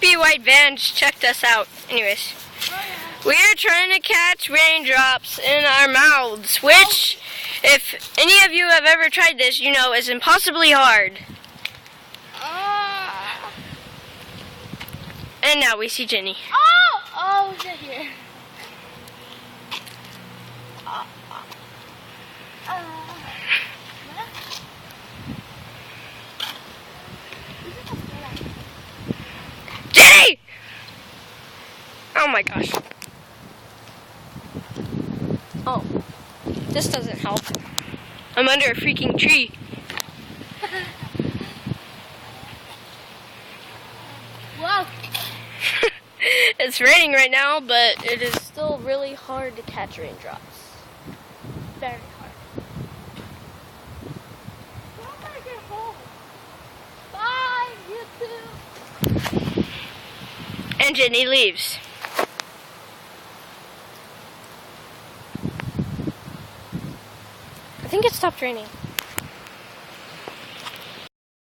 creepy white vans checked us out. Anyways, we are trying to catch raindrops in our mouths, which, if any of you have ever tried this, you know is impossibly hard. And now we see Jenny. Oh, get here. Jenny! Oh my gosh. Oh, this doesn't help. I'm under a freaking tree. Whoa. It's raining right now, but it is still really hard to catch raindrops. Very hard. How am I get home? Bye, YouTube. And Jenny leaves. I think it stopped raining.